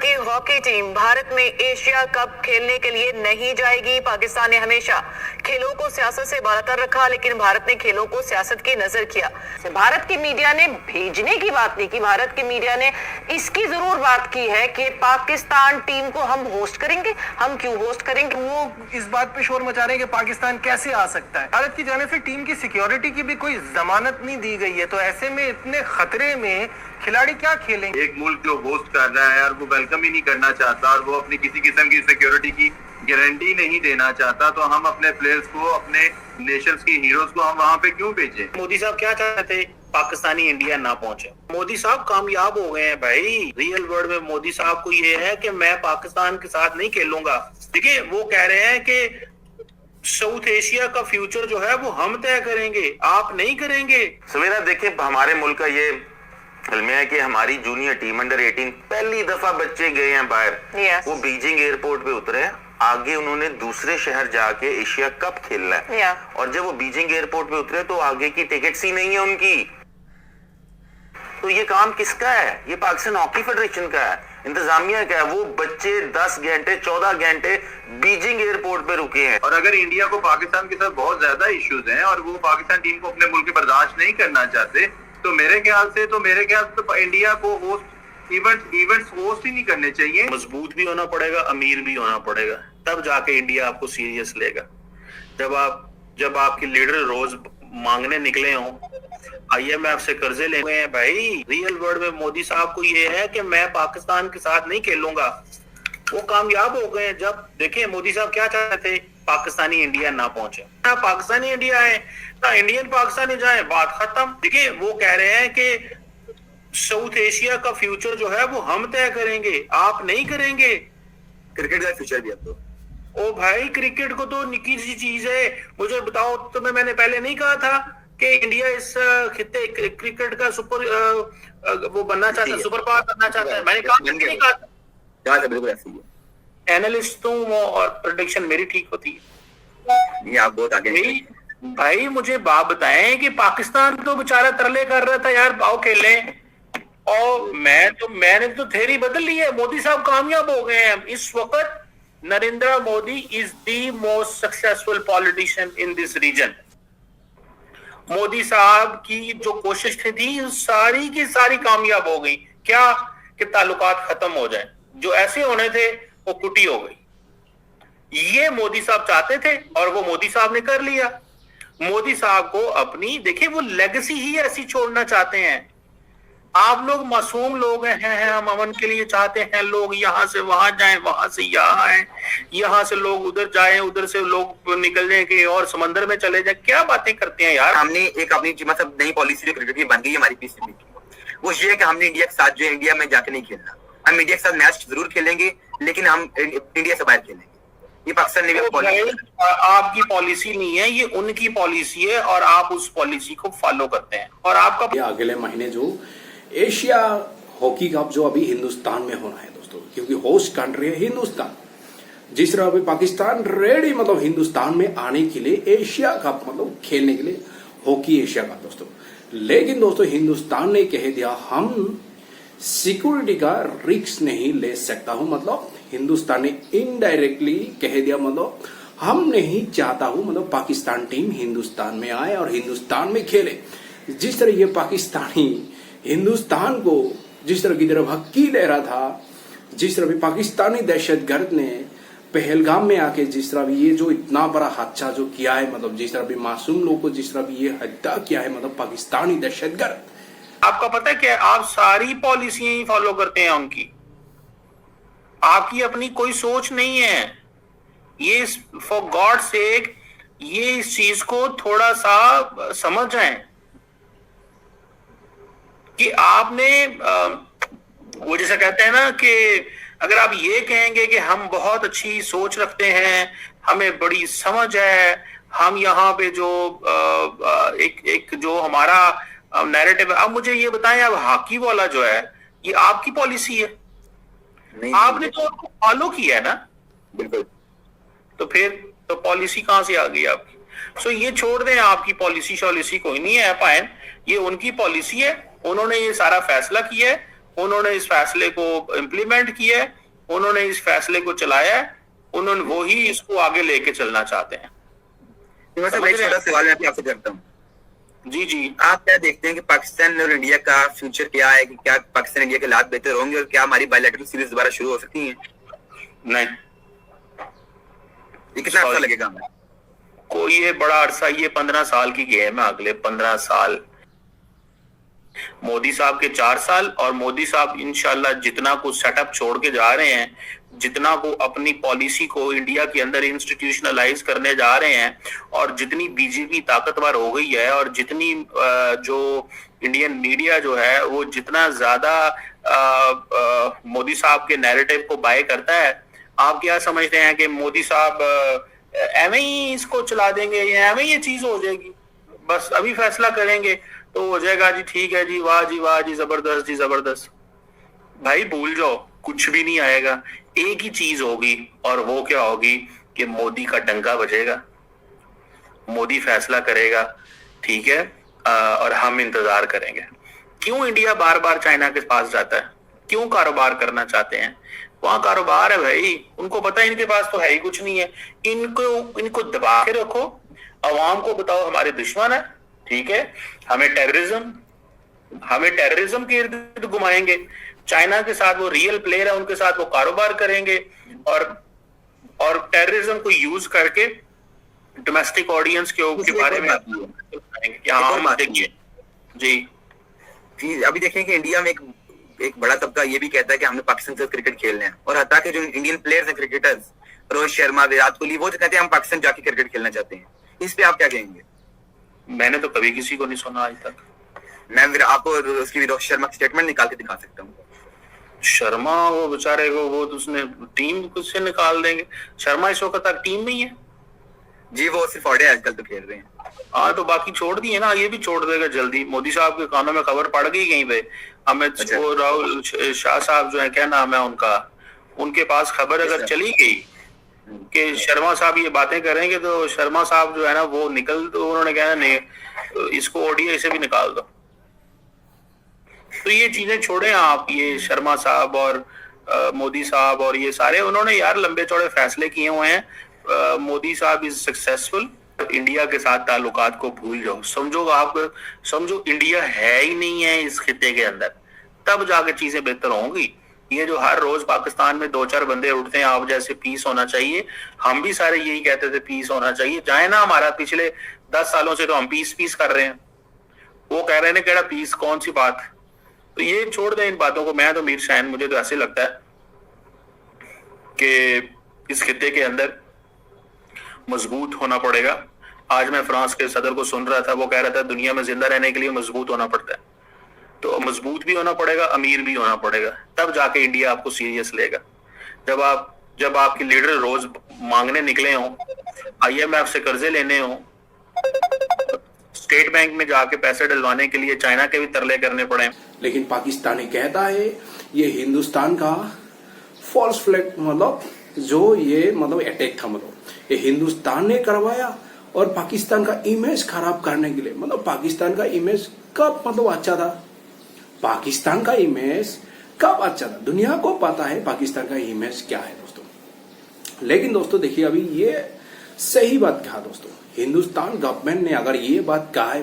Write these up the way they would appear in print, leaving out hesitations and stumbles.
की hockey team Bharat में Asia cup खेलने के लिए नहीं जाएगी। पाकिस्तान ने हमेशा खेलों को सियासत से बाहर रखा, लेकिन भारत ने खेलों को सियासत की नजर किया। भारत की मीडिया ने भेजने की बात नहीं की, भारत की मीडिया ने इसकी जरूर बात की है कि पाकिस्तान टीम को हम होस्ट करेंगे। हम क्यों होस्ट करेंगे? वो इस बात पे शोर मचा रहे हैं कि पाकिस्तान कैसे आ सकता है। भारत की जाने से टीम की सिक्योरिटी की भी कोई जमानत नहीं दी गई है, तो ऐसे में इतने खतरे में खिलाड़ी क्या खेलेंगे। एक मुल्क जो होस्ट कर रहा है और वो वेलकम ही नहीं करना चाहता और वो अपनी किसी किस्म की सिक्योरिटी की गारंटी नहीं देना चाहता, तो हम अपने प्लेयर्स को, अपने नेशंस की हीरोज को हम वहाँ पे क्यों भेजें? मोदी साहब क्या चाहते थे? पाकिस्तानी इंडिया ना पहुंचे। मोदी साहब कामयाब हो गए हैं भाई। रियल वर्ल्ड में मोदी साहब को ये है कि मैं पाकिस्तान के साथ नहीं खेलूंगा। देखिए, वो कह रहे हैं कि साउथ एशिया का फ्यूचर जो है वो हम तय करेंगे, आप नहीं करेंगे। सवेरा देखिए, हमारे मुल्क का ये अलमिया है कि हमारी जूनियर टीम अंडर 18 पहली दफा बच्चे गए हैं बाहर। वो बीजिंग एयरपोर्ट पे उतरे, आगे उन्होंने दूसरे शहर जाके एशिया कप खेलना है। और जब वो बीजिंग एयरपोर्ट पे उतरे तो आगे की टिकट्स ही नहीं है उनकी। तो ये काम किसका है? ये पाकिस्तान हॉकी फेडरेशन का है, इंतजामिया का है। वो बच्चे 10 घंटे 14 घंटे बीजिंग एयरपोर्ट पे रुके हैं। और अगर इंडिया को पाकिस्तान के साथ बहुत ज्यादा इश्यूज हैं और वो पाकिस्तान टीम को अपने मुल्क में बर्दाश्त नहीं करना चाहते, तो मेरे ख्याल से इंडिया को इवेंट्स होस्ट ही नहीं करने चाहिए। मजबूत भी होना पड़ेगा, अमीर भी होना पड़ेगा, तब जाके इंडिया आपको सीरियस लेगा। जब आपके लीडर रोज मांगने निकले हों, IMF से कर्जे ले गए हैं भाई। रियल वर्ल्ड में मोदी साहब को ये है कि मैं पाकिस्तान के साथ नहीं खेलूंगा। वो कामयाब हो गए। जब देखिए, मोदी साहब क्या चाहते थे? पाकिस्तानी इंडिया ना पहुंचे, ना पाकिस्तानी इंडिया आए, ना इंडियन पाकिस्तानी जाए, बात खत्म। देखिए, वो कह रहे हैं कि साउथ एशिया का फ्यूचर जो है वो हम तय करेंगे, आप नहीं करेंगे। क्रिकेट का फ्यूचर भी अब तो ओ भाई, क्रिकेट को तो निकी सी चीज है। मुझे बताओ, तुम्हें मैंने पहले नहीं कहा था कि इंडिया इस खित्ते क्रिकेट का वो बनना चाहता है, सुपर पावर बनना चाहता है? मैंने कहा नहीं कहा था? बिल्कुल ऐसे ही है। एनालिस्ट तुम और प्रेडिक्शन मेरी ठीक होती है। ये आप बहुत आगे भाई मुझे बात बताएं कि पाकिस्तान तो बेचारा तरले कर रहा था, यार आओ खेले, और मैंने तो थ्योरी बदल ली है। मोदी साहब कामयाब हो गए हैं इस वक्त। Narendra Modi is the most successful politician in this region. Modi साहब की जो कोशिश थी सारी की सारी कामयाब हो गई। क्या कि ताल्लुकात खत्म हो जाए, जो ऐसे होने थे वो कुटी हो गई। ये मोदी साहब चाहते थे और वो मोदी साहब ने कर लिया। मोदी साहब को अपनी, देखिए, वो लेगेसी ही ऐसी छोड़ना चाहते हैं। आप लोग मासूम लोग हैं, हम अमन के लिए चाहते हैं। लोग यहाँ से वहां जाएं, वहां से यहाँ आए, यहाँ से लोग उधर जाएं, उधर से लोग निकल जाएं कि और समंदर में चले जाएं। क्या बातें करते हैं यार। हमने एक अपनी मतलब नई पॉलिसी जो क्रिकेट की बन गई है हमारी PCB की, वो ये है कि हमने इंडिया के साथ जो इंडिया में जाके नहीं खेलना। हम इंडिया के साथ मैच जरूर खेलेंगे, लेकिन हम इंडिया से बाहर खेलेंगे। ये पाकिस्तान ने भी आपकी पॉलिसी नहीं है, ये उनकी पॉलिसी है और आप उस पॉलिसी को फॉलो करते हैं। और आपका अगले महीने जो एशिया हॉकी कप जो अभी हिंदुस्तान में होना है दोस्तों, क्योंकि होस्ट कंट्री है हिंदुस्तान। जिस तरह अभी पाकिस्तान रेडी मतलब हिंदुस्तान में आने के लिए एशिया कप मतलब खेलने के लिए हॉकी एशिया कप दोस्तों, लेकिन दोस्तों हिंदुस्तान ने कह दिया हम सिक्योरिटी का रिस्क नहीं ले सकता हूं। मतलब हिंदुस्तान ने इनडायरेक्टली कह दिया, मतलब हम नहीं चाहता हूं मतलब पाकिस्तान टीम हिंदुस्तान में आए और हिंदुस्तान में खेले। जिस तरह ये पाकिस्तानी हिंदुस्तान को जिस तरह की तरफ हक्की ले रहा था, जिस तरह भी पाकिस्तानी दहशतगर्द ने पहलगाम में आके जिस तरह भी ये जो इतना बड़ा हादसा जो किया है, मतलब जिस तरह भी मासूम लोगों को जिस तरह भी ये हत्या किया है, मतलब पाकिस्तानी दहशतगर्द। आपका पता है क्या, आप सारी पॉलिसियां ही फॉलो करते हैं उनकी। आपकी अपनी कोई सोच नहीं है। ये फॉर गॉड सेक ये इस चीज को थोड़ा सा समझ जाएं कि आपने वो जैसा कहते हैं ना कि अगर आप ये कहेंगे कि हम बहुत अच्छी सोच रखते हैं, हमें बड़ी समझ है, हम यहाँ पे जो एक जो हमारा नैरेटिव है। अब मुझे ये बताएं, अब हॉकी वाला जो है ये आपकी पॉलिसी है, आपने तो फॉलो किया है ना। बिल्कुल। तो फिर तो पॉलिसी कहां से आ गई आपकी? सो ये छोड़ दें, आपकी पॉलिसी कोई नहीं है पायन, ये उनकी पॉलिसी है। उन्होंने ये सारा फैसला किया है उन्होंने इस फैसले को इम्प्लीमेंट किया है, उन्होंने इस फैसले को चलाया है, उन्होंने वो ही इसको आगे लेके चलना चाहते हैं। तो वैसे भाई छोटा सवाल मैं आपसे करता हूँ, जी जी, आप क्या देखते हैं कि पाकिस्तान और इंडिया का फ्यूचर क्या है, कि क्या पाकिस्तान इंडिया के हालात बेहतर होंगे और क्या हमारी बायलैटरल सीरीज दोबारा शुरू हो सकती है? नहीं, ये कितना अच्छा लगेगा हमें? कोई ये बड़ा अरसा, ये 15 साल की गेम है, अगले 15 साल, मोदी साहब के 4 साल, और मोदी साहब इंशाल्लाह जितना कुछ सेटअप छोड़ के जा रहे हैं, जितना को अपनी पॉलिसी को इंडिया के अंदर इंस्टीट्यूशनलाइज करने जा रहे हैं, और जितनी बीजेपी ताकतवर हो गई है, और जितनी जो इंडियन मीडिया जो है वो जितना ज्यादा मोदी साहब के नैरेटिव को बाय करता है, आप क्या समझते हैं कि मोदी साहब एवं ही इसको चला देंगे, या एवं ये चीज हो जाएगी, बस अभी फैसला करेंगे तो हो जाएगा जी, ठीक है जी, वाह जी जबरदस्त जी जबरदस्त? भाई भूल जाओ, कुछ भी नहीं आएगा। एक ही चीज होगी, और वो क्या होगी कि मोदी का डंका बजेगा, मोदी फैसला करेगा, ठीक है, और हम इंतजार करेंगे। क्यों इंडिया बार बार चाइना के पास जाता है? क्यों कारोबार करना चाहते हैं? वहां कारोबार है भाई, उनको पता है इनके पास तो है ही कुछ नहीं है। इनको दबा के रखो, अवाम को बताओ हमारे दुश्मन है, ठीक है, हमें टेररिज्म के इर्द घुमाएंगे, चाइना के साथ वो रियल प्लेयर है, उनके साथ वो कारोबार करेंगे, और टेररिज्म को यूज करके डोमेस्टिक ऑडियंस के बारे में देखिए जी। अभी देखें कि इंडिया में एक बड़ा तबका ये भी कहता है कि हमने पाकिस्तान से क्रिकेट खेलना है, और हत्ता के जो इंडियन प्लेयर्स हैं क्रिकेटर्स, रोहित शर्मा, विराट कोहली, वो तो कहते हैं हम पाकिस्तान जाके क्रिकेट खेलना चाहते हैं। इस पे आप क्या कहेंगे? मैंने तो कभी किसी को नहीं सुना आज तक। मैं आपको उसकी रोहित शर्मा की स्टेटमेंट निकाल के दिखा सकता हूँ। शर्मा वो बेचारे को, वो तो उसने टीम कुछ से निकाल देंगे। शर्मा इस वक्त तक टीम में ही है जी, वो सिर्फ ओडीआई आजकल तो खेल रहे हैं। हाँ, तो बाकी छोड़ दिए ना, ये भी छोड़ देगा जल्दी। मोदी साहब के कानों में खबर पड़ गई कहीं पे, अमित वो राहुल शाह साहब जो है, क्या नाम है उनका, उनके पास खबर अगर चली गई कि शर्मा साहब ये बातें करेंगे, तो शर्मा साहब जो है ना वो तो उन्होंने कहना नहीं, तो इसको ओडीआई से भी निकाल दो। तो ये चीजें छोड़े आप, ये शर्मा साहब और मोदी साहब और ये सारे, उन्होंने यार लंबे चौड़े फैसले किए हुए हैं। मोदी साहब इज सक्सेसफुल। इंडिया के साथ ताल्लुकात को भूल जाओ, समझो इंडिया है ही नहीं है इस खिते के अंदर, तब जाके चीजें बेहतर होंगी। ये जो हर रोज पाकिस्तान में 2-4 बंदे उठते हैं आप जैसे, पीस होना चाहिए, हम भी सारे यही कहते थे पीस होना चाहिए, जाए ना हमारा, पिछले 10 सालों से तो हम पीस कर रहे हैं, वो कह रहे हैं केड़ा पीस, कौन सी बात। तो ये छोड़ दें इन बातों को। मैं तो मीर शायन, मुझे तो ऐसे लगता है कि इस खिते के अंदर मजबूत होना पड़ेगा। आज मैं फ्रांस के सदर को सुन रहा था, वो कह रहा था दुनिया में जिंदा रहने के लिए मजबूत होना पड़ता है, तो मजबूत भी होना पड़ेगा, अमीर भी होना पड़ेगा, तब जाके इंडिया आपको सीरियस लेगा। जब आपके लीडर रोज मांगने निकले हों, IMF से कर्जे लेने हों, स्टेट बैंक में जाके पैसे डलवाने के लिए चाइना के भी तरले करने पड़े। लेकिन पाकिस्तानी कहता है ये हिंदुस्तान का फॉल्स फ्लैग, मतलब जो ये अटैक था, ये हिंदुस्तान ने करवाया, और पाकिस्तान का इमेज खराब करने के लिए, पाकिस्तान का इमेज कब अच्छा था, पाकिस्तान का इमेज कब अच्छा था, दुनिया को पता है पाकिस्तान का इमेज क्या है दोस्तों। लेकिन दोस्तों देखिए, अभी ये सही बात कहा दोस्तों, हिंदुस्तान गवर्नमेंट ने अगर ये बात कहा है,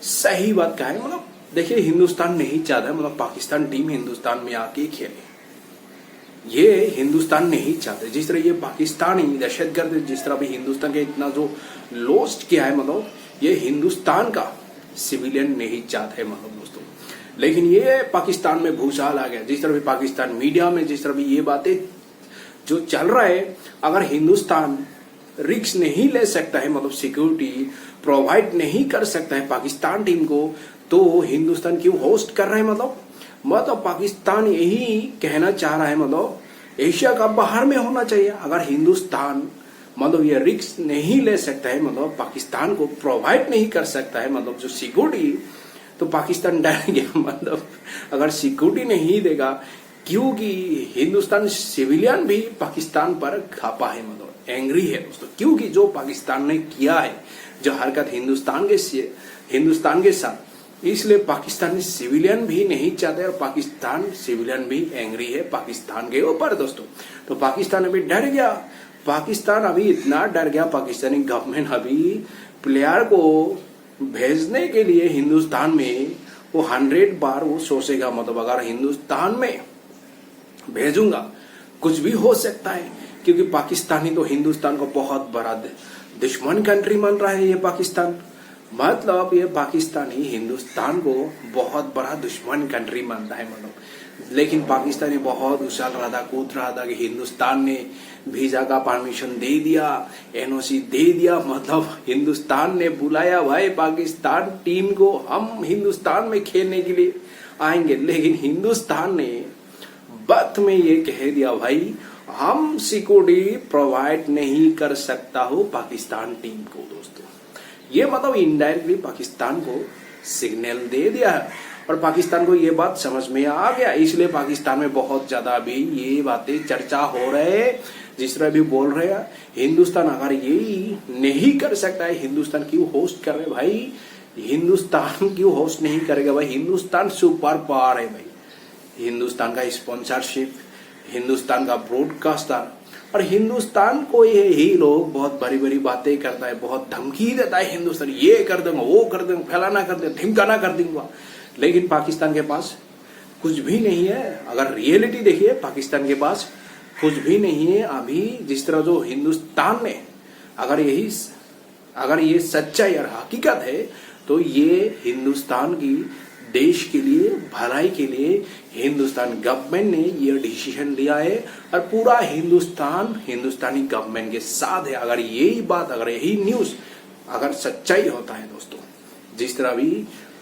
सही बात कहा है, देखिए हिंदुस्तान नहीं चाहता है पाकिस्तान टीम हिंदुस्तान में आके खेले, ये हिंदुस्तान नहीं चाहते। जिस तरह ये पाकिस्तानी दहशतगर्द, जिस तरह भी हिंदुस्तान के इतना जो लॉस्ट किया है, ये हिंदुस्तान का सिविलियन नहीं चाहते दोस्तों। लेकिन ये पाकिस्तान में भूचाल आ गया, जिस तरह भी पाकिस्तान मीडिया में जिस तरह भी ये बातें जो चल रहा है, अगर हिंदुस्तान रिस्क नहीं ले सकता है, सिक्योरिटी प्रोवाइड नहीं कर सकता है पाकिस्तान टीम को, तो हिंदुस्तान क्यों होस्ट कर रहे हैं? पाकिस्तान यही कहना चाह रहा है, एशिया कप बाहर में होना चाहिए। अगर हिंदुस्तान ये रिस्क नहीं ले सकता है, पाकिस्तान को प्रोवाइड नहीं कर सकता है जो सिक्योरिटी, तो पाकिस्तान डर गया। अगर सिक्योरिटी नहीं देगा, क्योंकि हिंदुस्तान सिविलियन भी पाकिस्तान पर खपा है, एंग्री है दोस्तों, क्योंकि जो पाकिस्तान ने किया है, जो हरकत हिंदुस्तान के साथ इसलिए पाकिस्तानी सिविलियन भी नहीं चाहते और पाकिस्तान सिविलियन भी एंग्री है पाकिस्तान के ऊपर दोस्तों। तो पाकिस्तान अभी डर गया, पाकिस्तान अभी इतना डर गया, पाकिस्तानी गवर्नमेंट अभी प्लेयर को भेजने के लिए हिंदुस्तान में वो 100 बार वो सोचेगा, मतलब अगर हिंदुस्तान में भेजूंगा कुछ भी हो सकता है, क्योंकि पाकिस्तानी तो हिंदुस्तान को बहुत बड़ा दुश्मन कंट्री मान रहा है ये पाकिस्तान। मतलब ये पाकिस्तानी हिंदुस्तान को बहुत बड़ा दुश्मन कंट्री मानता है मतलब। लेकिन पाकिस्तानी बहुत उछल रहा था, कूद रहा था कि हिंदुस्तान ने वीजा का परमिशन दे दिया, एनओसी दे दिया, मतलब हिंदुस्तान ने बुलाया भाई पाकिस्तान टीम को, हम हिंदुस्तान में खेलने के लिए आएंगे। लेकिन हिंदुस्तान ने वक्त में ये कह दिया भाई हम सिक्योरिटी प्रोवाइड नहीं कर सकता हो पाकिस्तान टीम को दोस्तों। ये मतलब इनडायरेक्टली पाकिस्तान को सिग्नल दे दिया है और पाकिस्तान को ये बात समझ में आ गया, इसलिए पाकिस्तान में बहुत ज्यादा अभी ये बातें चर्चा हो रहे हैं। जिस तरह भी बोल रहे हैं हिंदुस्तान अगर यही नहीं कर सकता है, हिंदुस्तान क्यों होस्ट कर रहे भाई, हिंदुस्तान क्यों होस्ट नहीं करेगा भाई, हिंदुस्तान सुपर पावर है भाई, हिंदुस्तान का स्पॉन्सरशिप, हिंदुस्तान का ब्रॉडकास्टर, और हिंदुस्तान को यही लोग बहुत बड़ी बड़ी बातें करता है, बहुत धमकी देता है हिंदुस्तान, ये कर दूंगा वो कर दूंगा फैलाना कर दूंगा ढिमकाना कर दूंगा। लेकिन पाकिस्तान के पास कुछ भी नहीं है। अगर रियलिटी देखिए पाकिस्तान के पास कुछ भी नहीं है अभी। जिस तरह जो हिंदुस्तान ने अगर ये सच्चाई और हकीकत है तो ये हिंदुस्तान की देश के लिए भलाई के लिए हिंदुस्तान गवर्नमेंट ने ये डिसीजन लिया है और पूरा हिंदुस्तानी गवर्नमेंट के साथ है। अगर यही बात, अगर यही न्यूज अगर सच्चाई होता है दोस्तों, जिस तरह भी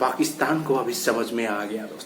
पाकिस्तान को अभी समझ में आ गया दोस्तों।